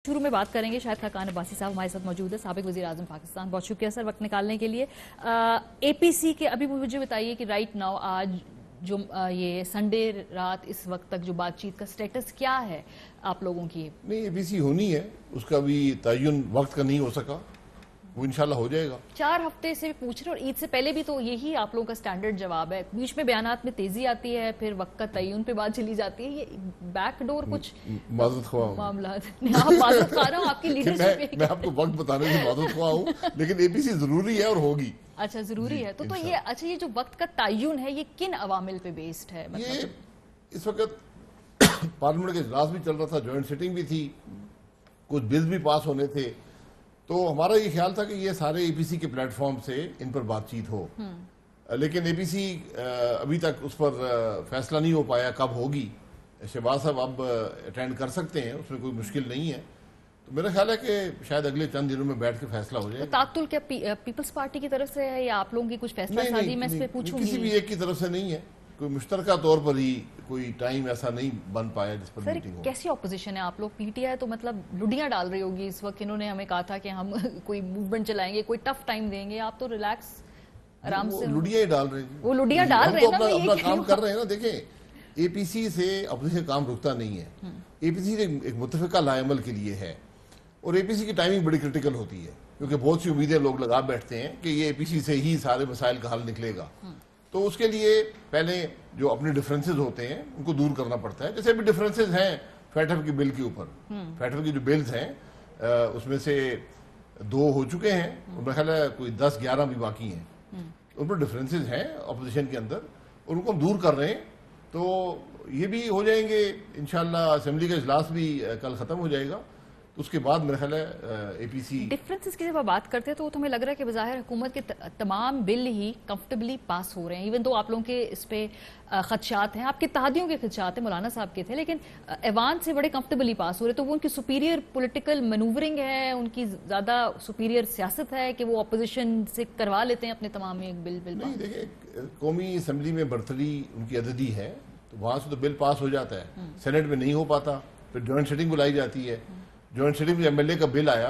शुरू में बात करेंगे शाहिद खाकान अब्बासी साहब हमारे साथ मौजूद है, साबिक वज़ीर आज़म पाकिस्तान। बहुत शुक्रिया सर वक्त निकालने के लिए। एपीसी के अभी मुझे बताइए कि राइट नाउ आज जो ये संडे रात इस वक्त तक जो बातचीत का स्टेटस क्या है आप लोगों की? नहीं, एपीसी होनी है, उसका भी तयन वक्त का नहीं हो सका, वो इंशाल्लाह हो जाएगा। 4 हफ्ते से पूछ रहे और ईद से पहले भी तो यही आप लोगों का स्टैंडर्ड जवाब है। बीच में बयानात में तेजी आती है, फिर वक्त का तयन पे बात चली जाती है। ये बैकडोर कुछ मामला आप माजरत खा रहे हो, आपकी लीडरशिप मैं आपको वक्त बताने से माजरत खा हूँ, लेकिन एपीसी जरूरी है और होगी। अच्छा, जरूरी है तो ये अच्छा, ये जो वक्त का तयन है ये किन अवामिल पे बेस्ड है? ये इस वक्त पार्लियामेंट का इजलास भी चल रहा था, जॉइंट सिटिंग भी थी, कुछ बिल भी पास होने थे, तो हमारा ये ख्याल था कि ये सारे एपीसी के प्लेटफॉर्म से इन पर बातचीत हो। लेकिन एपीसी अभी तक उस पर फैसला नहीं हो पाया, कब होगी। शहबाज साहब अब अटेंड कर सकते हैं, उसमें कोई मुश्किल नहीं है, तो मेरा ख्याल है कि शायद अगले चंद दिनों में बैठ के फैसला हो जाए। तो तातुल क्या पीपल्स पार्टी की तरफ से है या आप लोगों की कुछ फैसला साजी? मैं इस पे पूछूंगी। किसी भी एक की तरफ से नहीं है, कोई मुश्तरका तौर पर ही कोई टाइम ऐसा नहीं बन पाया जिस पर मीटिंग हो। कैसी ऑपोजिशन है आप लोग? पीटीआई तो मतलब लुडियां डाल रही होगी इस वक्त। इन्होंने हमें कहा था कि हम कोई मूवमेंट चलाएंगे, कोई टफ टाइम देंगे, आप तो रिलैक्स आराम से। लुडियां ही डाल रहे हैं, वो लुडियां डाल रहे हैं ना, अपना काम कर रहे हैं ना। देखें, एपीसी से अपोजिशन काम रुकता नहीं है। एपीसी एक मुतफिका लाएमल के लिए है और एपीसी की टाइमिंग बड़ी क्रिटिकल होती है, क्योंकि बहुत सी उम्मीदें लोग लगा बैठते हैं कि ये एपीसी से ही सारे मसाइल का हल निकलेगा। तो उसके लिए पहले जो अपने डिफरेंसेस होते हैं उनको दूर करना पड़ता है। जैसे अभी डिफरेंसेस हैं फैटफ की बिल के ऊपर, फैटफ की जो बिल्स हैं उसमें से 2 हो चुके हैं और मेरा ख्याल है कोई 10-11 भी बाकी हैं। उन पर डिफरेंसेस हैं अपोजिशन के अंदर और उनको हम दूर कर रहे हैं, तो ये भी हो जाएंगे इंशाल्लाह। असेंबली का इजलास भी कल खत्म हो जाएगा, तो उसके बाद मेरा ख्याल है एपीसी। डिफरेंसेस की जब आप बात करते हैं तो हमें लग रहा है कि बज़ाहिर हुकूमत के तमाम बिल ही कंफर्टेबली पास हो रहे हैं। इवन तो आप लोगों के इस पे खदशात हैं, आपके इत्तेहादियों के खदशात हैं, मौलाना साहब के थे, लेकिन ऐवान से बड़े कंफर्टेबली पास हो रहे। तो वो उनकी सुपीरियर पॉलिटिकल मैनूवरिंग है, उनकी ज्यादा सुपीरियर सियासत है कि वो अपोजिशन से करवा लेते हैं अपने तमाम एक बिल। नहीं, देखिए, कौमी असम्बली में बर्तरी उनकी अददी है, तो वहां से तो बिल पास हो जाता है, सेनेट में नहीं हो पाता, फिर जॉइंट सिटिंग बुलाई जाती है। जॉइंट सिटिंग में एमएलए का बिल आया,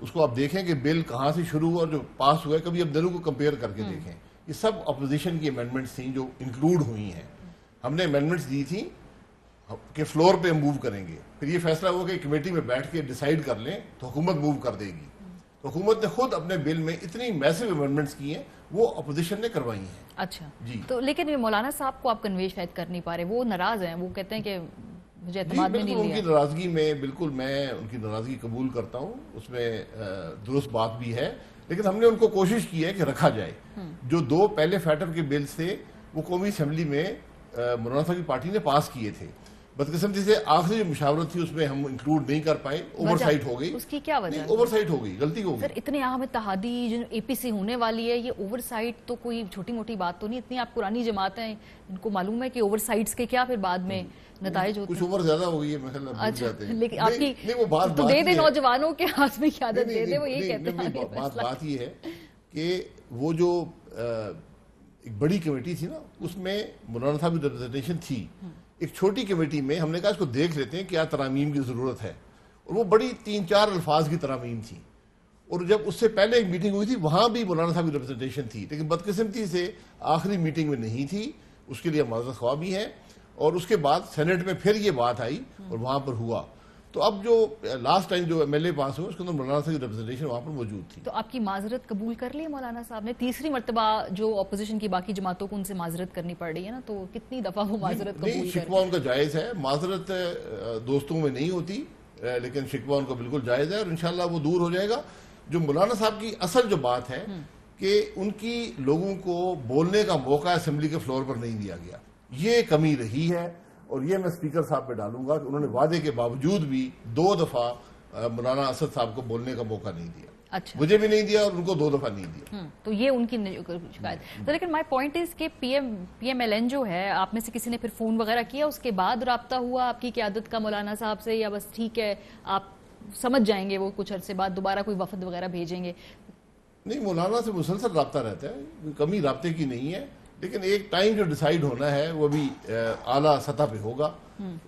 उसको आप देखें कि बिल कहाँ से शुरू हुआ और जो पास हुआ है, कभी आप दोनों को कंपेयर करके देखें। ये सब अपोजिशन की अमेंडमेंट्स थी जो इंक्लूड हुई हैं। हमने अमेंडमेंट्स दी थी कि फ्लोर पे हम मूव करेंगे, फिर ये फैसला हुआ कि कमेटी में बैठ के डिसाइड कर लें तो हुकूमत मूव कर देगी। तो हुकूमत ने खुद अपने बिल में इतनी मैसिव अमेंडमेंट्स की हैं, वो अपोजिशन ने करवाई हैं। अच्छा जी, तो लेकिन मौलाना साहब को आप कन्वे शायद कर नहीं पा रहे, वो नाराज हैं, वो कहते हैं कि मुझे एतमाद में नहीं लिया। उनकी नाराजगी में बिल्कुल मैं उनकी नाराजगी कबूल करता हूँ, उसमें दुरुस्त बात भी है, लेकिन हमने उनको कोशिश की है कि रखा जाए। जो 2 पहले फैटफ के बिल्स थे वो कौमी असेंबली में मौलाना साहब की पार्टी ने पास किए थे, बदकिस्मती से आखिरी जो मुशावरत थी उसमें हम इंक्लूड नहीं कर पाए, ओवरसाइट हो गई। उसकी क्या वजह? ओवरसाइट हो गई, गलती हो गई। सर इतने अहम इत्तेहादी जो एपीसी होने वाली है, ये ओवरसाइट तो कोई छोटी मोटी बात तो नहीं। इतनी आप पुरानी जमातें हैं, इनको मालूम है कि ओवरसाइट्स के क्या फिर बाद में नताइज होते हैं। कुछ ओवर ज्यादा हो गई है, अच्छा, लेकिन आपकी वो बात तो दे दे नौजवानों के हाथ में क्या दे दे, वो यही कहते हैं। बात ये है कि वो जो एक बड़ी कमेटी थी ना, उसमें मौलाना साहब की रिप्रेजेंटेशन थी। एक छोटी कमेटी में हमने कहा इसको देख लेते हैं क्या तरामीम की जरूरत है, और वो बड़ी 3-4 अल्फाज की तरामीम थी। और जब उससे पहले एक मीटिंग हुई थी, वहां भी मौलाना साहब की रिप्रेजेंटेशन थी, लेकिन बदकिस्मती से आखिरी मीटिंग में नहीं थी, उसके लिए माजरत ख्वाह भी है। और उसके बाद सेनेट में फिर ये बात आई और वहां पर हुआ। तो अब जो लास्ट टाइम जो एमएलए पास हुआ उसके अंदर मौलाना साहब की रिप्रेजेंटेशन वहां पर मौजूद थी। तो आपकी माजरत कबूल कर ली मौलाना साहब ने? तीसरी मरतबा जो अपोजिशन की बाकी जमातों को उनसे माजरत करनी पड़ रही है ना, तो कितनी दफा वो माजरत कबूल? शिकवा उनका जायज है, माजरत दोस्तों में नहीं होती, लेकिन शिकवा उनका बिल्कुल जायज है और इंशाल्लाह वो दूर हो जाएगा। जो मौलाना साहब की असल जो बात है कि उनकी लोगों को बोलने का मौका असेंबली के फ्लोर पर नहीं दिया गया, ये कमी रही है। और ये मैं स्पीकर साहब पे डालूंगा कि उन्होंने वादे के बावजूद भी 2 दफा मौलाना असद साहब को बोलने का मौका नहीं दिया। अच्छा, मुझे भी नहीं दिया और उनको 2 दफा नहीं दिया। तो ये उनकी शिकायत। तो लेकिन माय पॉइंट इज कि पीएमएलएन जो है, आप में से किसी ने फिर फोन वगैरह किया, उसके बाद राब्ता हुआ आपकी क़यादत का मौलाना साहब से, या बस ठीक है आप समझ जाएंगे वो कुछ अरसे बाद दोबारा कोई वफद वगैरह भेजेंगे? नहीं, मौलाना से मुसलसल राब्ता रहता है, कमी राब्ते की नहीं है, लेकिन एक टाइम जो डिसाइड होना है वो भी आला सतह पे होगा।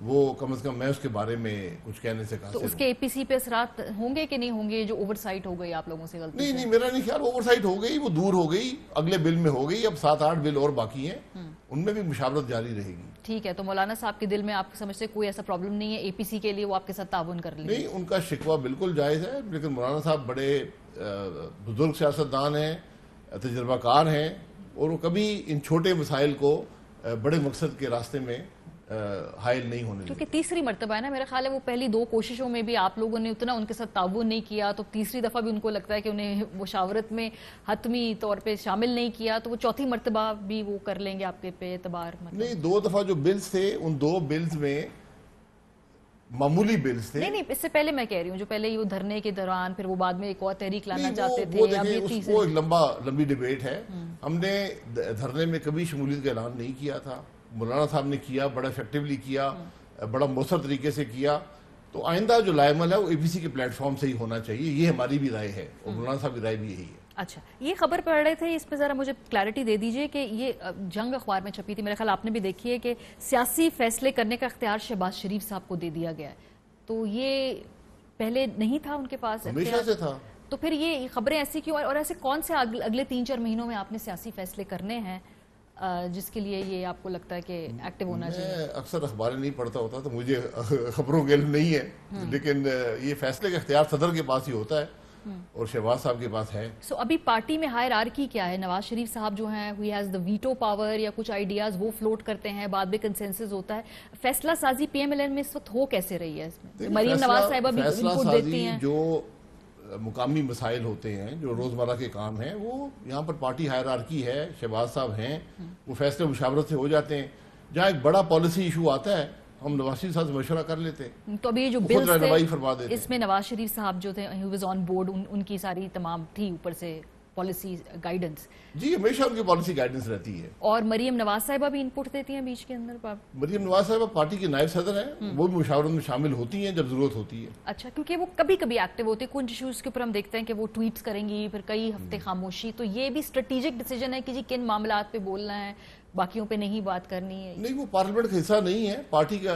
وہ کم از کم میں اس کے بارے میں کچھ کہنے سے قاصر تو اس کے اے پی سی پہ اثرات ہوں گے کہ نہیں ہوں گے جو اوور سائٹ ہو گئی آپ لوگوں سے غلطی؟ نہیں میرا نہیں خیال اوور سائٹ ہو گئی، وہ دور ہو گئی، اگلے بل میں ہو گئی، اب 7-8 بل اور باقی ہیں، ان میں بھی مشاورت جاری رہے گی۔ ٹھیک ہے، تو مولانا صاحب کے دل میں آپ سمجھتے کوئی ایسا پرابلم نہیں ہے اے پی سی کے لیے وہ آپ کے ساتھ تعاون کر لیں؟ نہیں، ان کا شکوہ بالکل جائز ہے، لیکن مولانا صاحب بڑے بزرگ سیاستدان ہیں، تجربہ کار ہیں، اور وہ کبھی ان چھوٹے مسائل کو بڑے مقصد کے راستے میں حائل نہیں ہونے کیونکہ تیسری مرتبہ ہے نا، میرا خیال ہے وہ پہلی 2 کوششوں میں بھی آپ لوگوں نے اتنا ان کے ساتھ تعاون نہیں کیا، تو تیسری دفعہ بھی ان کو لگتا ہے کہ انہیں مشاورت میں حتمی طور پہ شامل نہیں کیا، تو وہ چوتھی مرتبہ بھی وہ کر لیں گے آپ کے پہ اعتبار؟ نہیں، 2 دفعہ جو بلز تھے ان 2 بلز میں معمولی بلز تھے۔ نہیں، اس سے پہلے میں کہہ رہی ہوں جو پہلے وہ دھرنے کے دوران، پھر وہ بعد میں ایک اور تحریک لانا چاہتے تھے، وہ ایک لمبی ڈیبیٹ ہے۔ ہم نے دھرنے میں کبھی شمولیت کا اعلان نہیں کیا تھا، مولانا صاحب نے کیا، بڑا افیکٹولی کیا، بڑا مؤثر طریقے سے کیا، تو آئندہ جو لائے عمل ہے وہ اے پی سی کے پلیٹ فارم سے ہی ہونا چاہیے، یہ ہماری بھی رائے ہے اور مولانا صاحب کی رائے بھی یہی ہے۔ اچھا، یہ خبر پڑھ رہے تھے، اس پہ ذرا مجھے کلیئرٹی دے دیجئے کہ یہ جنگ اخبار میں چھپی تھی، میرے خیال آپ نے بھی دیکھی ہے، کہ سیاسی فیصلے کرنے کا اختیار شہباز شریف صاحب کو دے دیا گیا ہے، تو یہ پہلے نہیں تھا ان کے پاس؟ ہمیشہ سے تھا۔ تو پھر یہ خبریں ایسی کیوں، اور ایسے کون سے اگلے 3-4 مہینوں میں آپ نے سیاسی فیصلے کرنے ہیں جس کے لیے یہ آپ کو لگتا ہے کہ ایکٹیو ہونا چاہیے؟ میں اکثر اخباریں نہیں پڑھتا ہوتا تو مجھے خبروں کے علم نہیں ہے، لیکن یہ فیصلے کا اختیار صدر کے پاس ہی ہوتا ہے اور شہباز صاحب کے پاس ہے۔ سو ابھی پارٹی میں ہائرارکی کیا ہے؟ نواز شریف صاحب جو ہیں he has the veto power, یا کچھ آئیڈیاز وہ فلوٹ کرتے ہیں، بعد میں کنسنسس ہوتا ہے، فیصلہ سازی پی ایم ایل این میں اس وقت ہو کیسے رہی ہے؟ اس میں مریم نواز صاحبہ بھی انپوٹ دیتی ہیں۔ جو مقامی مسائل ہوتے ہیں، جو روزمرہ کے کام ہیں، وہ یہاں پر پارٹی ہائرارکی ہے، شہباز صاحب ہیں، وہ فیصلے مشاورت سے ہو جاتے ہیں۔ جہاں ایک بڑا پالیسی ایشو آتا ہے ہم نواز شریف صاحب سے مشورہ کر لیتے ہیں، تو ابھی جو خود رہنمائی فرما دیتے ہیں۔ اس میں نواز شریف صاحب جو تھے ہی واز آن بورڈ، ان کی ساری تمام تھی اوپر سے پالیسی گائیڈنس؟ جی، ہمیشہ ان کی پالیسی گائیڈنس رہتی ہے۔ اور مریم نواز صاحبہ بھی انپوٹ دیتی ہیں بیچ کے اندر؟ مریم نواز صاحبہ پارٹی کی نائب صدر ہیں، وہ بھی مشاورت میں شامل ہوتی ہیں جب ضرورت ہوتی ہے۔ اچھا، کیونکہ وہ کبھی کبھی ایکٹیو ہوتی ہے، کچھ ایشوز کے اوپر ہم دیکھتے ہیں کہ وہ ٹویٹس کریں گی، پھر کئی ہفتے خاموشی، تو یہ بھی اسٹریٹجک ڈیسیجن ہے کہ جی کن معاملات پہ بولنا ہے، باقیوں پہ نہیں بات کرنی ہے؟ نہیں، وہ پارلیمنٹ کا حصہ نہیں ہے، پارٹی کا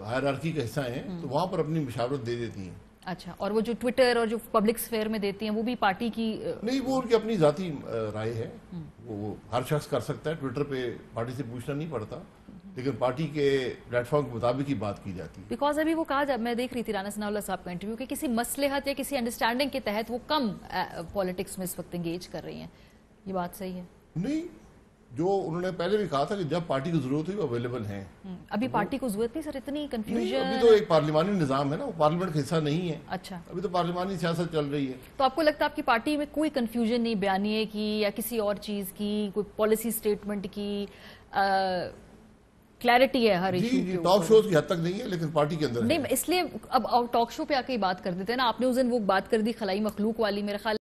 ہائرارکی کا حصہ ہیں، تو وہاں پر اپنی مشاورت دے دیتی ہیں۔ اچھا، اور وہ جو ٹویٹر اور جو پبلک سفیر میں دیتی ہیں وہ بھی پارٹی کی؟ نہیں، وہ ان کی اپنی ذاتی رائے ہے، وہ ہر شخص کر سکتا ہے، ٹویٹر پہ پارٹی سے پوچھنا نہیں پڑتا، لیکن پارٹی کے پلیٹ فارم کے مطابق ہی بات کی جاتی ہے۔ بیکاز ابھی وہ کہا میں دیکھ رہی تھی رانا ثناء اللہ صاحب کا انٹرویو، کہ کسی مصلحت یا کسی انڈرسٹینڈنگ کے تحت وہ کم پالیٹکس میں اس وقت انگیج کر رہی ہیں، یہ بات صحیح ہے؟ نہیں، جو انہوں نے پہلے بھی کہا تھا کہ جب پارٹی کی ضرورت ہوئی وہ اویلیبل ہیں۔ ابھی پارٹی کو ضرورت نہیں سر، اتنی کنفیوژن؟ ابھی تو ایک پارلیمانی نظام ہے نا، وہ پارلیمنٹ کا حصہ نہیں ہے۔ اچھا، ابھی تو پارلیمانی سیاست چل رہی ہے۔ تو آپ کو لگتا ہے آپ کی پارٹی میں کوئی کنفیوژن نہیں بیانیے کی یا کسی اور چیز کی، کوئی پالیسی سٹیٹمنٹ کی، کلیئرٹی ہے ہر ایشو کے اوپر؟ ٹاک شوز کی حد تک نہیں ہے، لیکن پارٹی کے اندر نہیں، اس لیے اب ٹاک شو پہ آ کے بات کر دیتے ہیں نا، آپ نے اس دن وہ بات کر دی خلائی مخلوق والی، میرے خیال